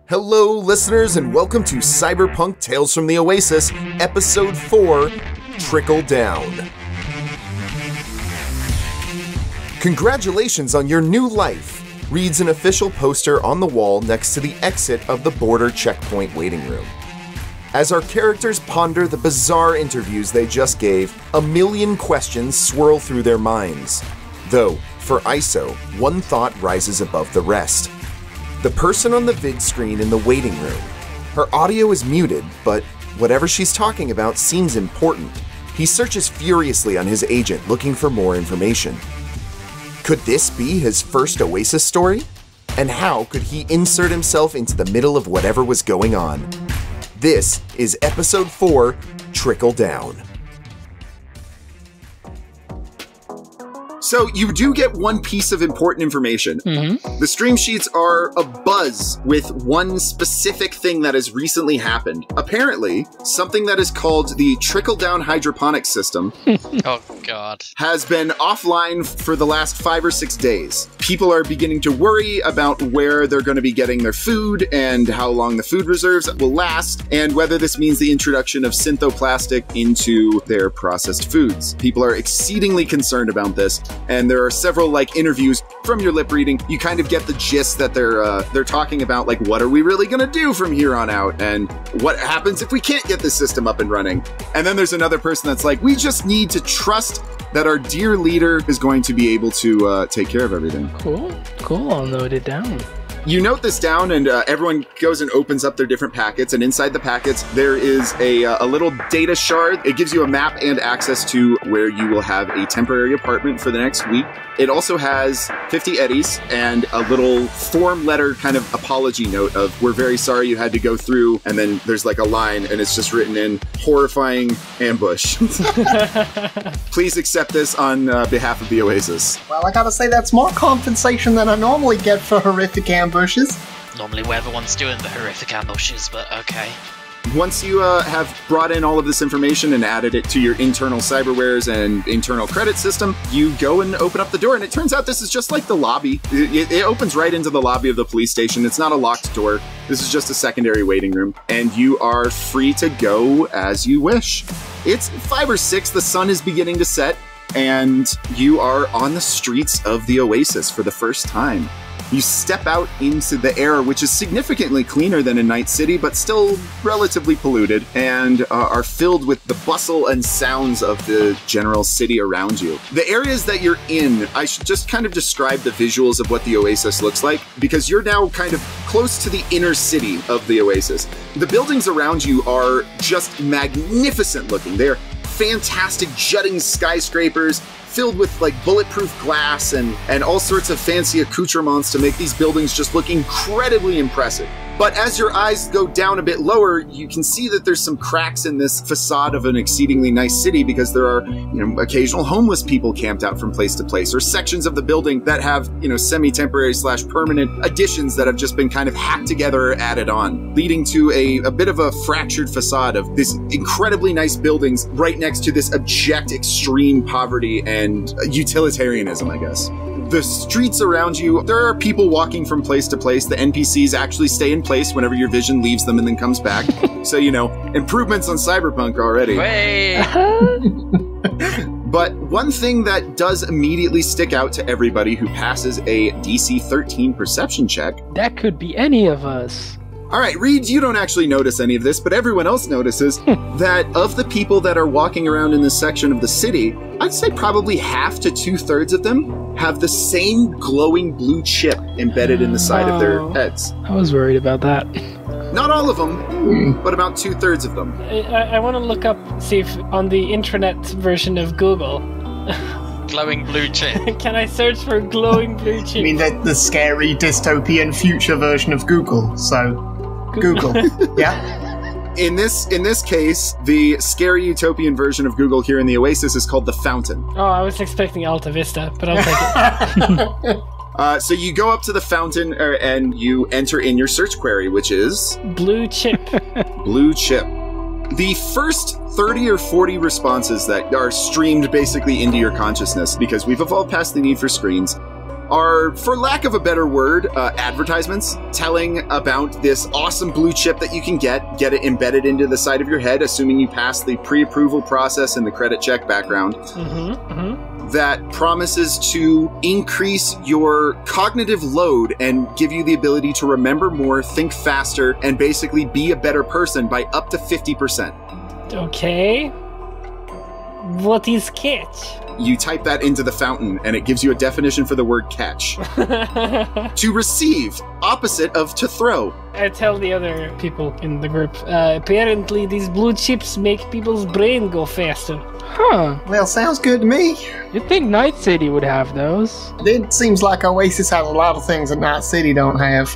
Hello, listeners, and welcome to Cyberpunk Tales from the Oasis, Episode 4, Trickle Down. Congratulations on your new life, reads an official poster on the wall next to the exit of the border checkpoint waiting room. As our characters ponder the bizarre interviews they just gave, a million questions swirl through their minds. Though, for ISO, one thought rises above the rest. The person on the vidscreen in the waiting room. Her audio is muted, but whatever she's talking about seems important. He searches furiously on his agent, looking for more information. Could this be his first Oasis story? And how could he insert himself into the middle of whatever was going on? This is Episode 4, Trickle Down. So you do get one piece of important information. The stream sheets are abuzz with one specific thing that has recently happened. Apparently, something that is called the Trickle Down hydroponic system oh God, has been offline for the last 5 or 6 days. People are beginning to worry about where they're going to be getting their food and how long the food reserves will last, and whether this means the introduction of synthoplastic into their processed foods. People are exceedingly concerned about this. And there are several interviews from your lip reading. You kind of get the gist that they're talking about, what are we really gonna do from here on out, and what happens if we can't get this system up and running. And then there's another person that's like, we just need to trust that our dear leader is going to be able to take care of everything. Cool. I'll note it down. You note this down, and everyone goes and opens up their different packets, and inside the packets there is a little data shard. It gives you a map and access to where you will have a temporary apartment for the next week. It also has 50 eddies and a little form letter kind of apology note of, we're very sorry you had to go through, and then there's a line, and it's just written in, horrifying ambush. Please accept this on behalf of the Oasis. Well, I gotta say that's more compensation than I normally get for horrific ambushes. normally we're the ones doing the horrific ambushes, but okay. Once you have brought in all of this information and added it to your internal cyberwares and internal credit system, you go and open up the door, and it turns out this is just like the lobby. It opens right into the lobby of the police station. It's not a locked door. This is just a secondary waiting room, and you are free to go as you wish. It's 5 or 6, the sun is beginning to set, and you are on the streets of the Oasis for the first time. You step out into the air, which is significantly cleaner than in Night City, but still relatively polluted, and are filled with the bustle and sounds of the general city around you. The areas that you're in, I should just kind of describe the visuals of what the Oasis looks like, because you're now kind of close to the inner city of the Oasis. The buildings around you are just magnificent looking. They're fantastic jutting skyscrapers, filled with bulletproof glass and all sorts of fancy accoutrements to make these buildings just look incredibly impressive. But as your eyes go down a bit lower, you can see that there's some cracks in this facade of an exceedingly nice city, because there are, occasional homeless people camped out from place to place, or sections of the building that have, semi-temporary / permanent additions that have just been kind of hacked together or added on, leading to a bit of a fractured facade of this incredibly nice buildings right next to this abject extreme poverty and utilitarianism, I guess. The streets around you, there are people walking from place to place. The NPCs actually stay in place whenever your vision leaves them and then comes back. So, improvements on Cyberpunk already. But one thing that does immediately stick out to everybody who passes a DC 13 perception check. That could be any of us. All right, Reed, you don't actually notice any of this, but everyone else notices that of the people that are walking around in this section of the city, I'd say probably half to 2/3 of them have the same glowing blue chip embedded in the side of their heads. I was worried about that. Not all of them, but about 2/3 of them. I want to look up, see if on the intranet version of Google. Glowing blue chip. Can I search for glowing blue chip? I mean, the scary dystopian future version of Google, so Google, yeah? In this case, the scary utopian version of Google here in the Oasis is called the Fountain. Oh, I was expecting Alta Vista, but I'll take it. So you go up to the fountain and you enter in your search query, which is... Blue chip. Blue chip. The first 30 or 40 responses that are streamed basically into your consciousness, because we've evolved past the need for screens, are, for lack of a better word, advertisements telling about this awesome blue chip that you can get it embedded into the side of your head, assuming you pass the pre-approval process and the credit check background. That promises to increase your cognitive load and give you the ability to remember more, think faster, and basically be a better person by up to 50%. Okay. What is catch? You type that into the fountain, and it gives you a definition for the word catch. To receive, opposite of to throw. I tell the other people in the group, apparently these blue chips make people's brain go faster. Huh. Well, sounds good to me. You'd think Night City would have those. It seems like Oasis has a lot of things that Night City don't have.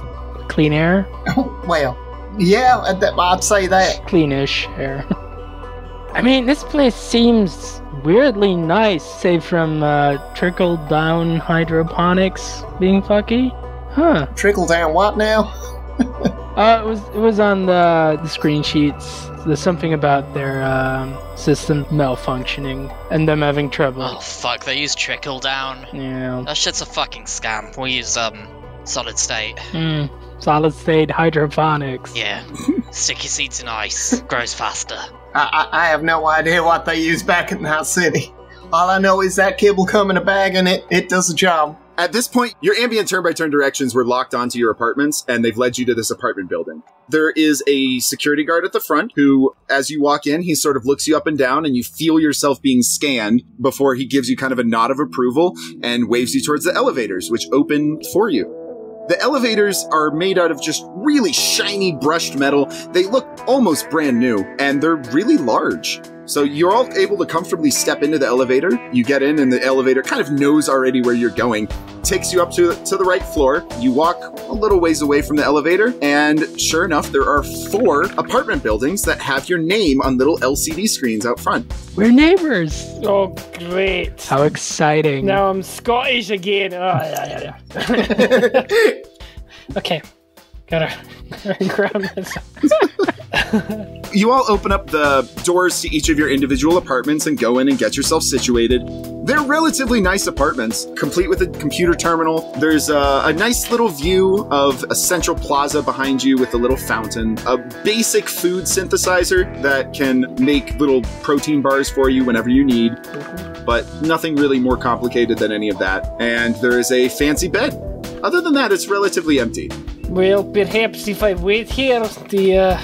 Clean air? Well, yeah, I'd say that. Cleanish air. I mean, this place seems weirdly nice, save from Trickle Down hydroponics being fucky. Huh. Trickle Down what now? It was on the screen sheets. There's something about their system malfunctioning and them having trouble. Oh fuck, they use Trickle Down. Yeah. That shit's a fucking scam. We use solid state. Solid state hydroponics. Yeah. Sticky seeds in ice. Grows faster. I have no idea what they use back in that city. All I know is that kid will come in a bag and it does the job. At this point, your ambient turn-by-turn directions were locked onto your apartments, and they've led you to this apartment building. There is a security guard at the front who, as you walk in, he sort of looks you up and down, and you feel yourself being scanned before he gives you kind of a nod of approval and waves you towards the elevators, which open for you. The elevators are made out of just really shiny brushed metal. They look almost brand new, and they're really large. So you're all able to comfortably step into the elevator. You get in, and the elevator kind of knows already where you're going. Takes you up to the right floor. You walk a little ways away from the elevator, and sure enough, there are 4 apartment buildings that have your name on little LCD screens out front. We're neighbors. Oh, great. How exciting. Now I'm Scottish again. Oh, yeah. Okay. Gotta grab this. You all open up the doors to each of your individual apartments and go in and get yourself situated. They're relatively nice apartments, complete with a computer terminal. There's a nice little view of a central plaza behind you with a little fountain, a basic food synthesizer that can make little protein bars for you whenever you need, but nothing really more complicated than any of that. And there is a fancy bed. Other than that, it's relatively empty. Well, perhaps if I wait here, the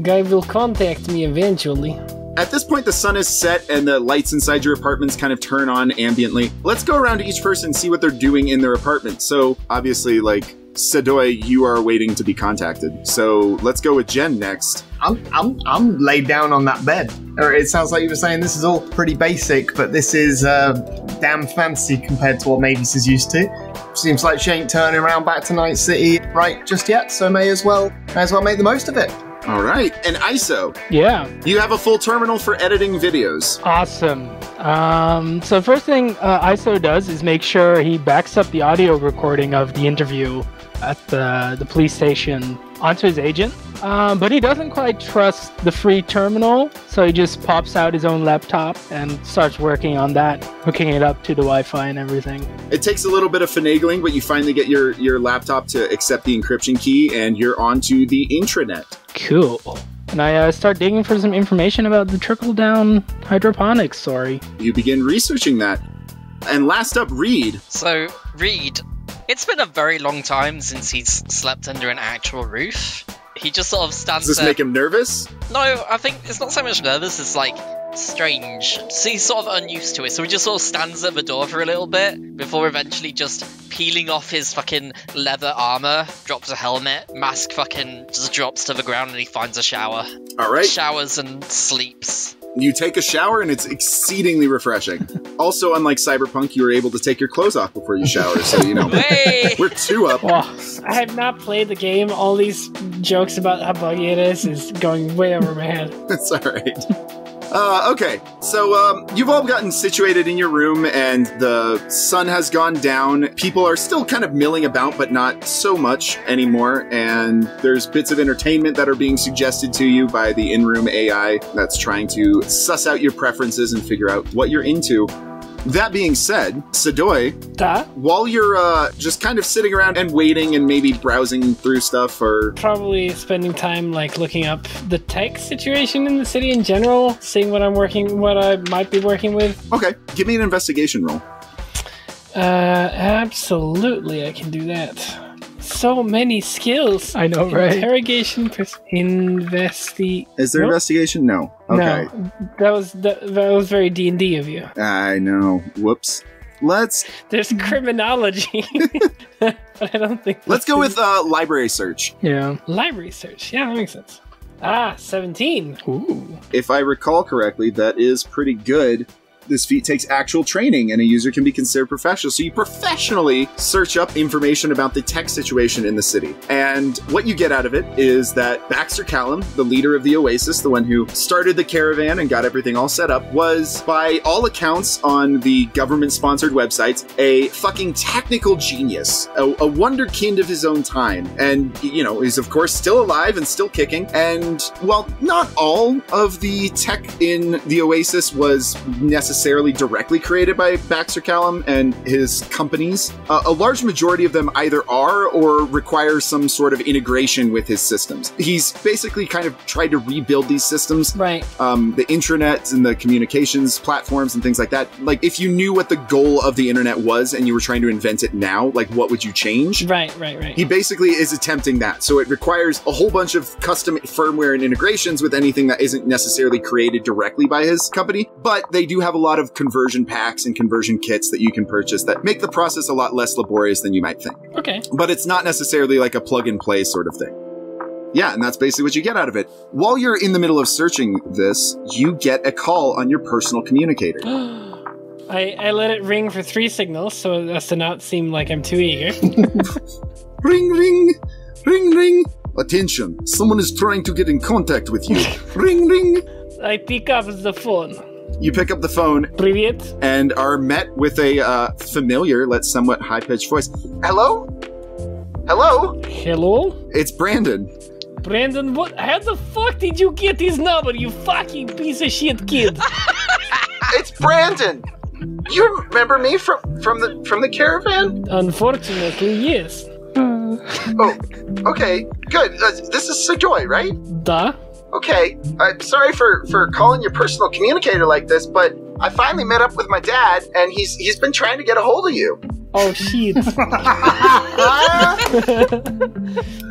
guy will contact me eventually. At this point, the sun is set and the lights inside your apartments kind of turn on ambiently. Let's go around to each person and see what they're doing in their apartment. So, obviously, like, Sadoye, you are waiting to be contacted. So, let's go with Jen next. I'm laid down on that bed. Or it sounds like you were saying this is all pretty basic, but this is damn fancy compared to what Mavis is used to. Seems like she ain't turning around back to Night City right just yet, so may as well make the most of it. All right, and ISO. Yeah. You have a full terminal for editing videos. Awesome. So first thing ISO does is make sure he backs up the audio recording of the interview at the police station onto his agent. But he doesn't quite trust the free terminal, so he just pops out his own laptop and starts working on that, hooking it up to the Wi-Fi and everything. It takes a little bit of finagling, but you finally get your laptop to accept the encryption key, and you're onto the intranet. Cool. And I start digging for some information about the Trickle Down hydroponics story. You begin researching that. And last up, Reed. So, Reed, it's been a very long time since he's slept under an actual roof. He just sort of stands there. Does this make him nervous? No, I think it's not so much nervous, it's like strange. So he's sort of unused to it, so he just sort of stands at the door for a little bit before eventually just peeling off his fucking leather armor, drops a helmet, mask fucking just drops to the ground, and he finds a shower. All right. Showers and sleeps. You take a shower, and it's exceedingly refreshing. Also, unlike Cyberpunk, you were able to take your clothes off before you shower, so, you know, we're 2 up. I have not played the game. All these jokes about how buggy it is going way over my head. That's all right. Okay, so you've all gotten situated in your room, and the sun has gone down. People are still kind of milling about, but not so much anymore, and there's bits of entertainment that are being suggested to you by the in-room AI that's trying to suss out your preferences and figure out what you're into. That being said, Sadoye, Da? while you're just kind of sitting around and waiting and maybe browsing through stuff or... Probably spending time like looking up the tech situation in the city in general, seeing what I might be working with. Okay, give me an investigation roll. Absolutely, I can do that. So many skills. I know, right? Interrogation, Is there investigation? No. Okay. No, that was very D&D of you. I know. Whoops. There's criminology, but I don't think. Let's go with library search. Yeah. Library search. Yeah, that makes sense. 17. Ooh. If I recall correctly, that is pretty good. This feat takes actual training, and a user can be considered professional. So you professionally search up information about the tech situation in the city. And what you get out of it is that Baxter Callum, the leader of the Oasis, the one who started the caravan and got everything all set up, was, by all accounts on the government-sponsored websites, a fucking technical genius, a wonderkind of his own time. And, you know, is of course still alive and still kicking. And while not all of the tech in the Oasis was necessarily directly created by Baxter Callum and his companies, a large majority of them either are or require some sort of integration with his systems. He's basically kind of tried to rebuild these systems. Right. The intranet and the communications platforms and things like that. Like, if you knew what the goal of the internet was and you were trying to invent it now, like, what would you change? Right. He basically is attempting that. So it requires a whole bunch of custom firmware and integrations with anything that isn't necessarily created directly by his company, but they do have a lot of conversion packs and conversion kits that you can purchase that make the process a lot less laborious than you might think. Okay. But it's not necessarily like a plug-and-play sort of thing. Yeah, and that's basically what you get out of it. While you're in the middle of searching this, you get a call on your personal communicator. I let it ring for 3 signals so as to not seem like I'm too eager. Ring, ring, ring, ring. Attention, someone is trying to get in contact with you. Ring, ring. I pick up the phone. You pick up the phone. Привет. And are met with a familiar, somewhat high-pitched voice. Hello? Hello? Hello? It's Brandon. Brandon, what? How the fuck did you get his number, you fucking piece of shit kid? It's Brandon. You remember me from the caravan? Unfortunately, yes. Oh, okay, good. This is Sadoye, right? Da. Okay, I'm sorry for calling your personal communicator like this, but I finally met up with my dad, and he's been trying to get a hold of you. Oh, shit.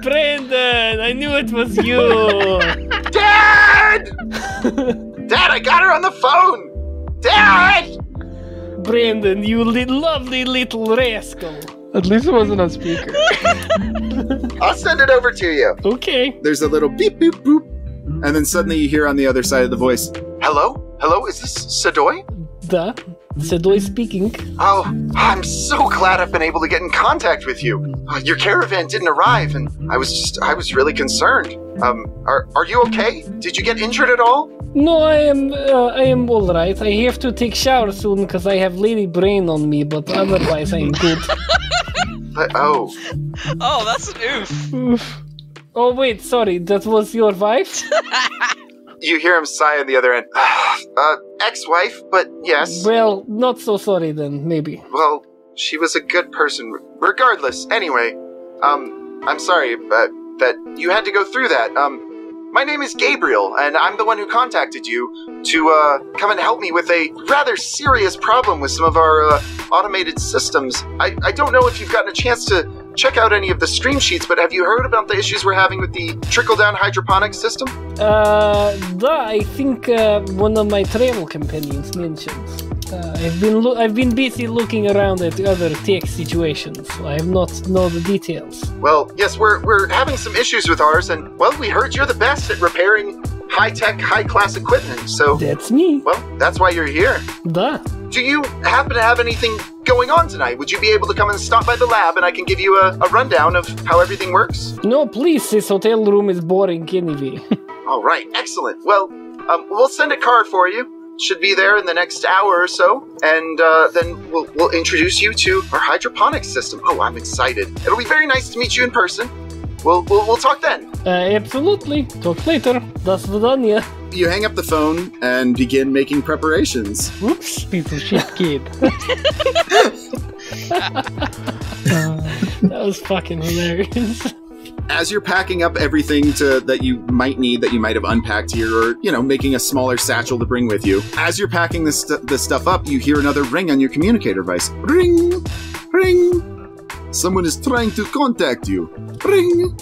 Brandon, I knew it was you. Dad! Dad, I got her on the phone! Dad! Brandon, you lovely little rascal. At least it wasn't on speaker. I'll send it over to you. Okay. There's a little beep, boop, boop. And then suddenly you hear on the other side of the voice, Hello? Hello, is this Sadoye? Da. Sadoye speaking. Oh, I'm so glad I've been able to get in contact with you. Your caravan didn't arrive, and I was really concerned. Are you okay? Did you get injured at all? No, I am all right. I have to take shower soon because I have lady brain on me, but otherwise I'm good. Oh, that's an oof. Oh wait, sorry, that was your wife? You hear him sigh on the other end. Ex-wife, but yes. Well, not so sorry then, maybe. Well, she was a good person. Regardless, anyway, I'm sorry that you had to go through that. My name is Gabriel, and I'm the one who contacted you to come and help me with a rather serious problem with some of our automated systems. I don't know if you've gotten a chance to check out any of the stream sheets, but have you heard about the issues we're having with the Trickle Down hydroponic system? I think one of my travel companions mentioned. I've been busy looking around at other tech situations, so I have not know the details. Well, yes, we're having some issues with ours, and, well, we heard you're the best at repairing high-tech, high-class equipment, so... That's me. Well, that's why you're here. Da. Do you happen to have anything going on tonight? Would you be able to come and stop by the lab, and I can give you a rundown of how everything works? No, please, this hotel room is boring anyway. All right, excellent. Well, we'll send a card for you. Should be there in the next hour or so, and then we'll introduce you to our hydroponics system. Oh, I'm excited. It'll be very nice to meet you in person. We'll talk then. Absolutely. Talk later. До свидания. You hang up the phone and begin making preparations. Whoops. Piece of shit kid. That was fucking hilarious. As you're packing up everything that you might need, that you might have unpacked here, or, making a smaller satchel to bring with you, as you're packing this stuff up, you hear another ring on your communicator device. Ring! Ring! Someone is trying to contact you. Ring!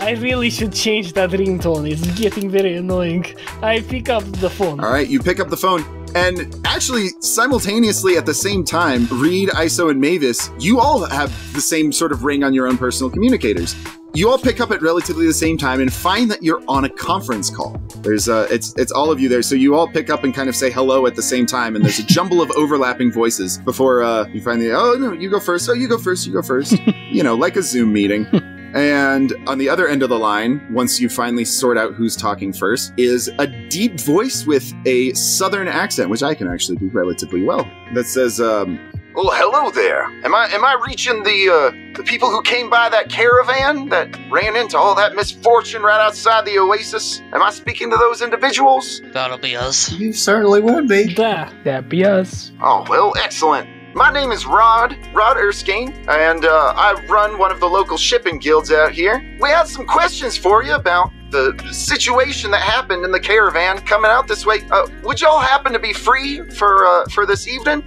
I really should change that ringtone. It's getting very annoying. I pick up the phone. All right, you pick up the phone, and actually, simultaneously at the same time, Reed, ISO, and Mavis, you all have the same sort of ring on your own personal communicators. You all pick up at relatively the same time and find that you're on a conference call. There's it's all of you there, so you all pick up and kind of say hello at the same time, and there's a jumble of overlapping voices before you find oh no, you go first, oh you go first, like a Zoom meeting. And on the other end of the line, once you finally sort out who's talking first, is a deep voice with a southern accent, which I can actually do relatively well, that says, well, hello there. Am I reaching the people who came by that caravan that ran into all that misfortune right outside the Oasis? Am I speaking to those individuals? That'll be us. You certainly would be. That'd be us. Oh, well, excellent. My name is Rod Erskine, and I run one of the local shipping guilds out here. We had some questions for you about the situation that happened in the caravan coming out this way. Would y'all happen to be free for this evening?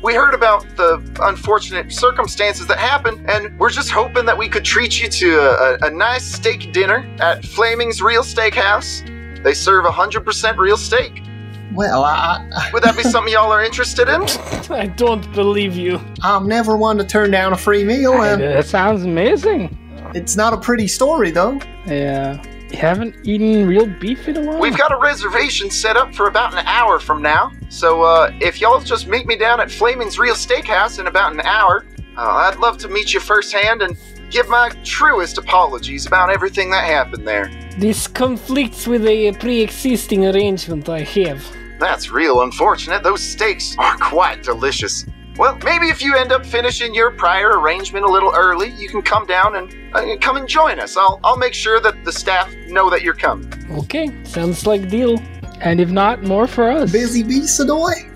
We heard about the unfortunate circumstances that happened, and we're just hoping that we could treat you to a nice steak dinner at Flaming's Real Steakhouse. They serve 100% real steak. Well, Would that be something y'all are interested in? I don't believe you. I'm never one to turn down a free meal, and That sounds amazing. it's not a pretty story, though. Yeah. You haven't eaten real beef in a while? We've got a reservation set up for about an hour from now, so if y'all just meet me down at Flaming's Real Steakhouse in about an hour, I'd love to meet you firsthand and give my truest apologies about everything that happened there. This conflicts with a pre-existing arrangement I have. That's real unfortunate. Those steaks are quite delicious. Well, maybe if you end up finishing your prior arrangement a little early, you can come down and come and join us. I'll make sure that the staff know that you're coming. Okay, sounds like deal. And if not, more for us. Busy bee, Sadoye?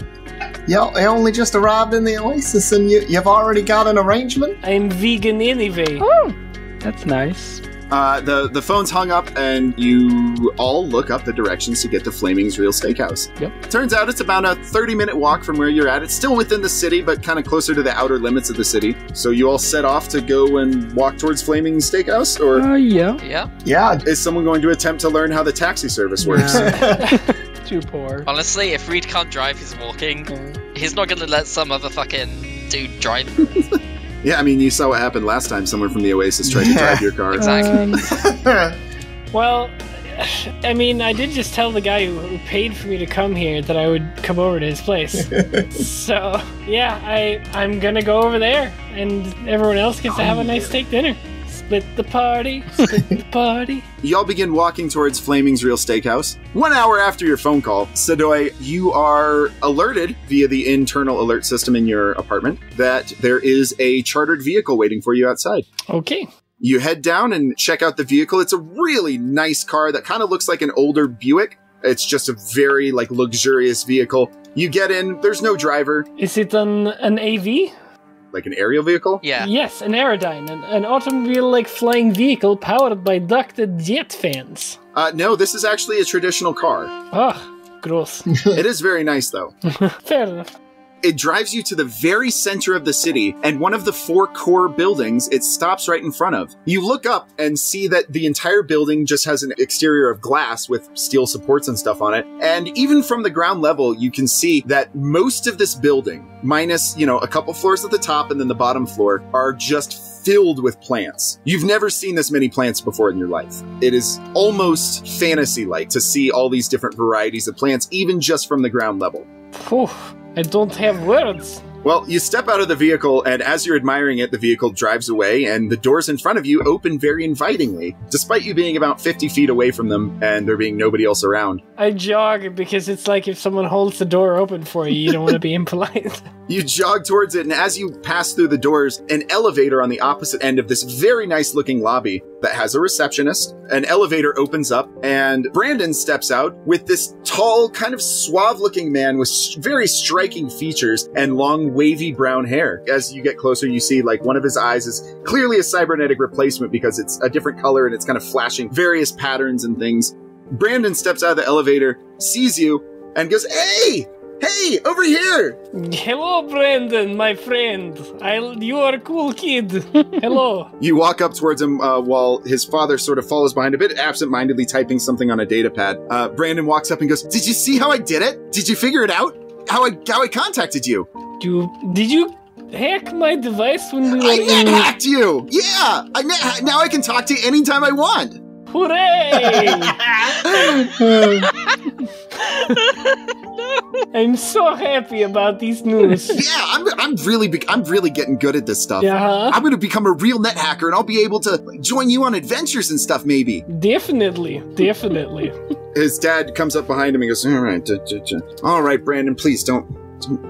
You only just arrived in the Oasis, and you've already got an arrangement? I'm vegan anyway. Oh, that's nice. The phone's hung up, and you all look up the directions to get to Flaming's Real Steakhouse. Yep. Turns out it's about a 30-minute walk from where you're at. It's still within the city, but kind of closer to the outer limits of the city. So you all set off to go and walk towards Flaming's Steakhouse, or Yeah. Yeah. Yeah. is someone going to attempt to learn how the taxi service works? Too poor. Honestly, if Reed can't drive, he's walking. He's not gonna let some other fucking dude drive. Yeah, I mean, you saw what happened last time someone from the Oasis tried to drive your car. Exactly. Well, I mean, I did just tell the guy who paid for me to come here that I would come over to his place. So, yeah, I'm gonna go over there, and everyone else gets to have a nice steak dinner. Split the party, split the party. Y'all begin walking towards Flaming's Real Steakhouse. 1 hour after your phone call, Sadoye, you are alerted via the internal alert system in your apartment that there is a chartered vehicle waiting for you outside. Okay. You head down and check out the vehicle. It's a really nice car that kind of looks like an older Buick. It's just a very luxurious vehicle. You get in, there's no driver. Is it an AV? Like an aerial vehicle? Yeah. Yes, an Aerodyne, an automobile-like flying vehicle powered by ducted jet fans. No, this is actually a traditional car. Ugh, gross. It is very nice, though. Fair enough. It drives you to the very center of the city, and one of the 4 core buildings it stops right in front of. You look up and see that the entire building just has an exterior of glass with steel supports and stuff on it. And even from the ground level, you can see that most of this building, minus, a couple floors at the top and then the bottom floor, are just filled with plants. You've never seen this many plants before in your life. It is almost fantasy-like to see all these different varieties of plants, even just from the ground level. Whew, I don't have words. Well, you step out of the vehicle, and as you're admiring it, the vehicle drives away, and the doors in front of you open very invitingly, despite you being about 50 feet away from them, and there being nobody else around. I jog because it's like if someone holds the door open for you, you don't want to be impolite. You jog towards it, and as you pass through the doors, an elevator on the opposite end of this very nice-looking lobby that has a receptionist. An elevator opens up, and Brandon steps out with this tall, kind of suave-looking man with very striking features and long, wavy brown hair. As you get closer, you see, like, one of his eyes is clearly a cybernetic replacement because it's a different color and it's kind of flashing various patterns and things. Brandon steps out of the elevator, sees you, and goes, "Hey! Hey, over here!" Hello, Brandon, my friend. You are a cool kid. Hello. You walk up towards him while his father sort of follows behind a bit, absent-mindedly typing something on a data pad. Brandon walks up and goes, "Did you see how I did it? Did you figure it out? How I contacted you?" Did you hack my device when we were I hacked you! Yeah! Now I can talk to you anytime I want! Hooray! I'm so happy about this news. Yeah, I'm really getting good at this stuff. Yeah. I'm gonna become a real net hacker, and I'll be able to join you on adventures and stuff, maybe. Definitely. His dad comes up behind him and goes, All right, Brandon, please don't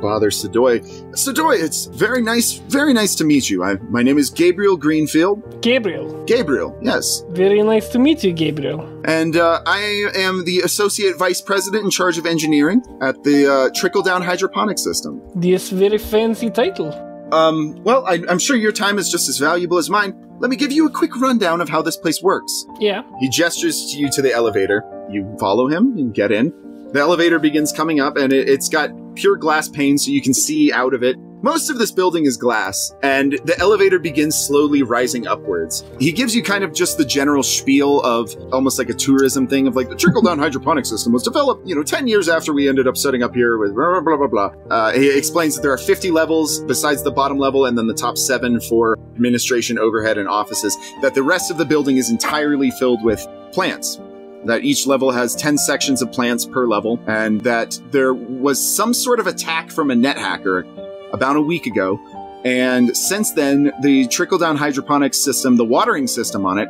bother Sadoye. Sadoye, it's very nice to meet you. My name is Gabriel Greenfield. Gabriel, yes. Very nice to meet you, Gabriel. And I am the Associate Vice President in charge of engineering at the Trickle Down hydroponic system. This very fancy title. Well, I'm sure your time is just as valuable as mine. Let me give you a quick rundown of how this place works. Yeah. He gestures you to the elevator. You follow him and get in. The elevator begins coming up, and it's got pure glass panes so you can see out of it. Most of this building is glass, and the elevator begins slowly rising upwards. He gives you kind of just the general spiel of almost like a tourism thing of like the Trickle Down hydroponic system was developed, 10 years after we ended up setting up here with blah, blah, blah, blah, blah. He explains that there are 50 levels besides the bottom level and then the top 7 for administration, overhead, and offices, that the rest of the building is entirely filled with plants. That each level has 10 sections of plants per level, and that there was some sort of attack from a net hacker about a week ago, and since then, the trickle-down hydroponics system, the watering system on it,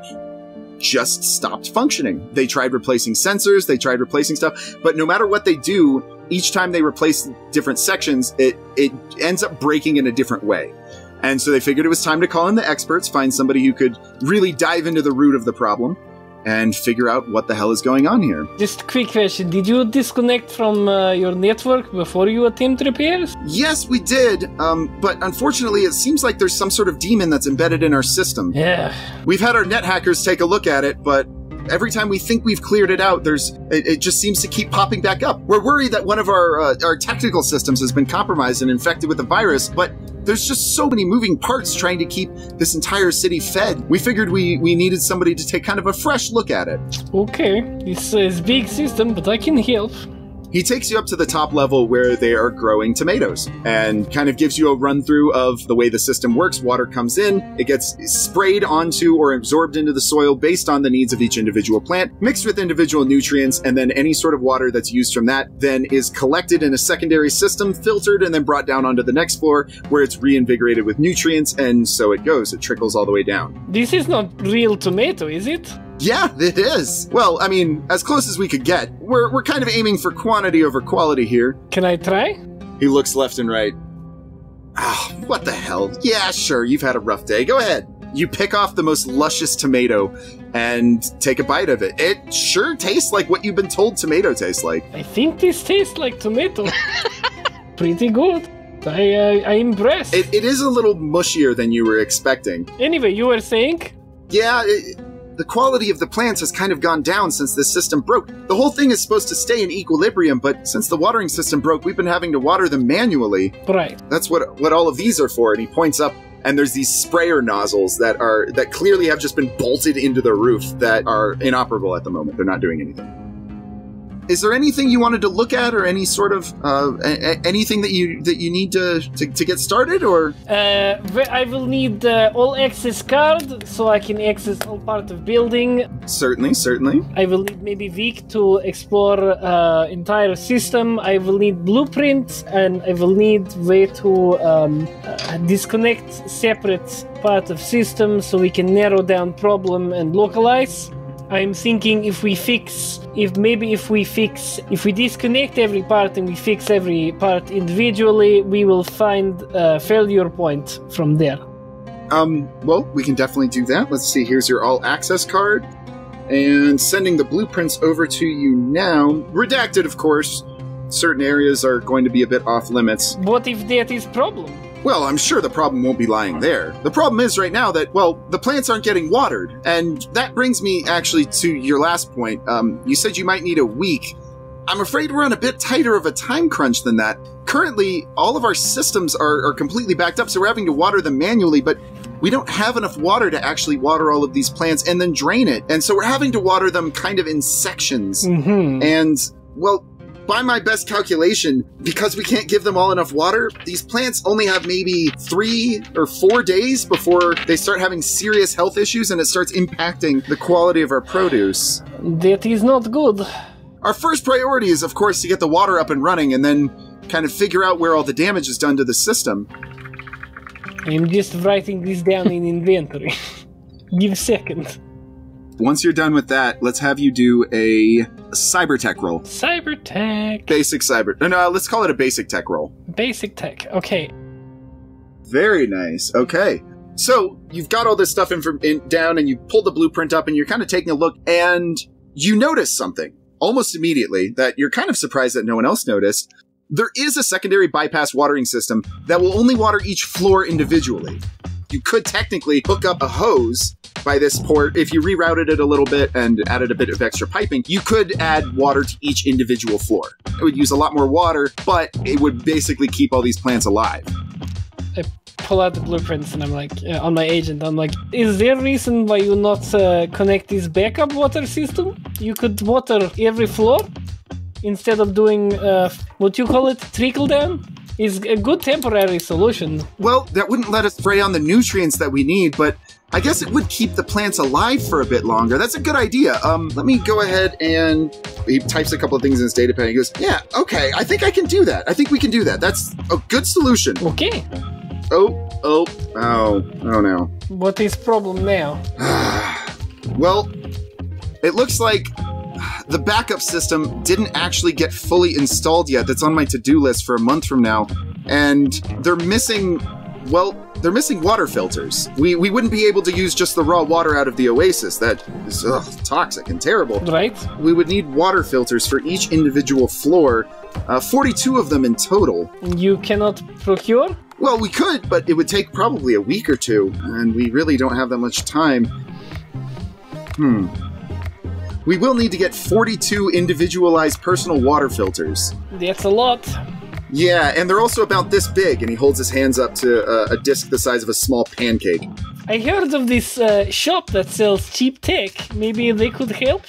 just stopped functioning. They tried replacing sensors, they tried replacing stuff, but no matter what they do, each time they replace different sections, it ends up breaking in a different way. And so they figured it was time to call in the experts, find somebody who could really dive into the root of the problem, and figure out what the hell is going on here. Just a quick question. Did you disconnect from your network before you attempt repairs? Yes, we did. But unfortunately, it seems like there's some sort of demon that's embedded in our system. Yeah. We've had our net hackers take a look at it, but every time we think we've cleared it out, it just seems to keep popping back up. We're worried that one of our technical systems has been compromised and infected with a virus, but there's just so many moving parts trying to keep this entire city fed. We figured we needed somebody to take kind of a fresh look at it. Okay, this is a big system, but I can help. He takes you up to the top level where they are growing tomatoes and kind of gives you a run through of the way the system works. Water comes in, it gets sprayed onto or absorbed into the soil based on the needs of each individual plant, mixed with individual nutrients, and then any sort of water that's used from that then is collected in a secondary system, filtered, and then brought down onto the next floor where it's reinvigorated with nutrients, and so it goes. It trickles all the way down. This is not real tomato, is it? Yeah, it is. Well, I mean, as close as we could get. We're kind of aiming for quantity over quality here. Can I try? He looks left and right. Ah, what the hell? Yeah, sure, you've had a rough day. Go ahead. You pick off the most luscious tomato and take a bite of it. It sure tastes like what you've been told tomato tastes like. I think this tastes like tomato. Pretty good. I'm impressed. It is a little mushier than you were expecting. Anyway, you were saying? Yeah, the quality of the plants has kind of gone down since this system broke. The whole thing is supposed to stay in equilibrium, but since the watering system broke, we've been having to water them manually. Right. That's what all of these are for. And he points up, and there's these sprayer nozzles that clearly have just been bolted into the roof that are inoperable at the moment. They're not doing anything. Is there anything you wanted to look at, or any sort of anything that you need to get started, or? I will need all access card so I can access all part of building. Certainly. I will need maybe week to explore entire system. I will need blueprints, and I will need way to disconnect separate part of system so we can narrow down problem and localize. I'm thinking if we disconnect every part and we fix every part individually, we will find a failure point from there. Well, we can definitely do that. Let's see, here's your all-access card. And sending the blueprints over to you now. Redacted, of course. Certain areas are going to be a bit off-limits. What if that is problem? Well, I'm sure the problem won't be lying there. The problem is right now that, well, the plants aren't getting watered. And that brings me actually to your last point. You said you might need a week. I'm afraid we're on a bit tighter of a time crunch than that. Currently, all of our systems are completely backed up, so we're having to water them manually, but we don't have enough water to actually water all of these plants and then drain it. And so we're having to water them kind of in sections. Mm-hmm. And, well, by my best calculation, because we can't give them all enough water, these plants only have maybe 3 or 4 days before they start having serious health issues and it starts impacting the quality of our produce. That is not good. Our first priority is, of course, to get the water up and running and then kind of figure out where all the damage is done to the system. I'm just writing this down in inventory. Give a second. Once you're done with that, let's have you do a cyber tech roll. Cyber tech. Basic cyber. No, let's call it a basic tech roll. Basic tech. Okay. Very nice. Okay. So you've got all this stuff down and you pull the blueprint up and you're kind of taking a look and you notice something almost immediately that you're kind of surprised that no one else noticed. There is a secondary bypass watering system that will only water each floor individually. You could technically hook up a hose by this port. If you rerouted it a little bit and added a bit of extra piping, you could add water to each individual floor. It would use a lot more water, but it would basically keep all these plants alive. I pull out the blueprints and I'm like, on my agent, I'm like, is there a reason why you not connect this backup water system? You could water every floor instead of doing, what you call it, trickle down? Is a good temporary solution. Well, that wouldn't let us spray on the nutrients that we need, but I guess it would keep the plants alive for a bit longer. That's a good idea. Let me go ahead and... He types a couple of things in his data pad. He goes, yeah, okay, I think I can do that. I think we can do that. That's a good solution. Okay. Oh no. What is problem now? Well, it looks like the backup system didn't actually get fully installed yet. That's on my to-do list for a month from now. And they're missing water filters. We wouldn't be able to use just the raw water out of the Oasis. That is toxic and terrible. Right. We would need water filters for each individual floor, 42 of them in total. You cannot procure? Well, we could, but it would take probably a week or two, and we really don't have that much time. We will need to get 42 individualized personal water filters. That's a lot. Yeah, and they're also about this big, and he holds his hands up to a disc the size of a small pancake. I heard of this shop that sells cheap tech. Maybe they could help?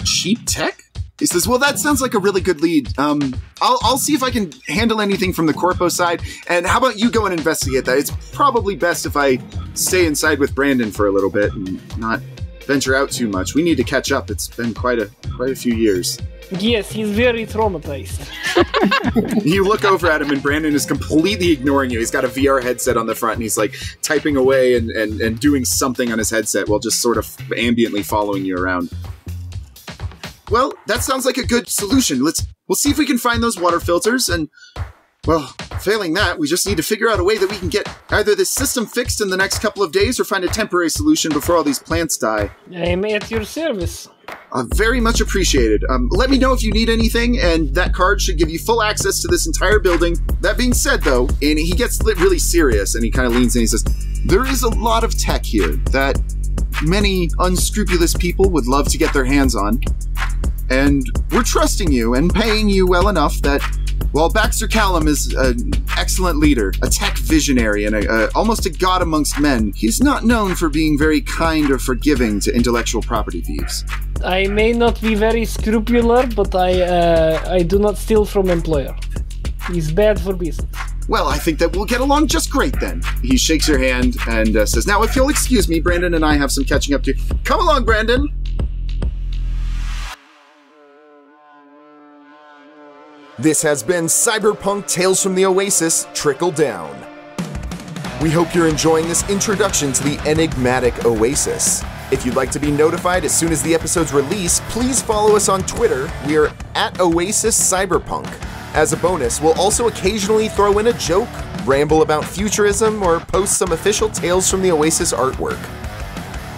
Cheap tech? He says, well, that sounds like a really good lead. I'll see if I can handle anything from the Corpo side, and how about you go and investigate that? It's probably best if I stay inside with Brandon for a little bit and not venture out too much. We need to catch up. It's been quite a few years. Yes, he's very traumatized. You look over at him and Brandon is completely ignoring you. He's got a VR headset on the front and he's like typing away and doing something on his headset while just sort of ambiently following you around. Well, that sounds like a good solution. We'll see if we can find those water filters and, well, failing that, we just need to figure out a way that we can get either this system fixed in the next couple of days or find a temporary solution before all these plants die. I'm at your service. Very much appreciated. Let me know if you need anything, and that card should give you full access to this entire building. That being said, though, and he gets really serious, and he kind of leans in and he says, there is a lot of tech here that many unscrupulous people would love to get their hands on. And we're trusting you and paying you well enough that while Baxter Callum is an excellent leader, a tech visionary, and almost a god amongst men, he's not known for being very kind or forgiving to intellectual property thieves. I may not be very scrupular, but I do not steal from employer. He's bad for business. Well, I think that we'll get along just great then. He shakes your hand and says, now if you'll excuse me, Brandon and I have some catching up to do. Come along, Brandon! This has been Cyberpunk Tales from the Oasis, Trickle Down. We hope you're enjoying this introduction to the enigmatic Oasis. If you'd like to be notified as soon as the episodes release, please follow us on Twitter. We're @Oasis Cyberpunk. As a bonus, we'll also occasionally throw in a joke ramble about futurism, or post some official Tales from the Oasis artwork.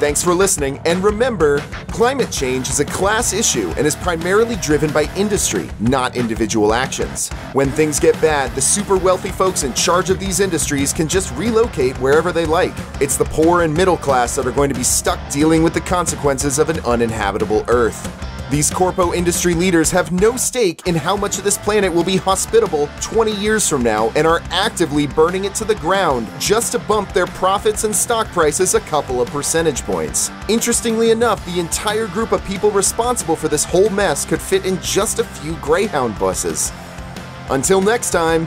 Thanks for listening, and remember, climate change is a class issue and is primarily driven by industry, not individual actions. When things get bad, the super wealthy folks in charge of these industries can just relocate wherever they like. It's the poor and middle class that are going to be stuck dealing with the consequences of an uninhabitable Earth. These corpo industry leaders have no stake in how much of this planet will be hospitable 20 years from now and are actively burning it to the ground just to bump their profits and stock prices a couple of percentage points. Interestingly enough, the entire group of people responsible for this whole mess could fit in just a few Greyhound buses. Until next time,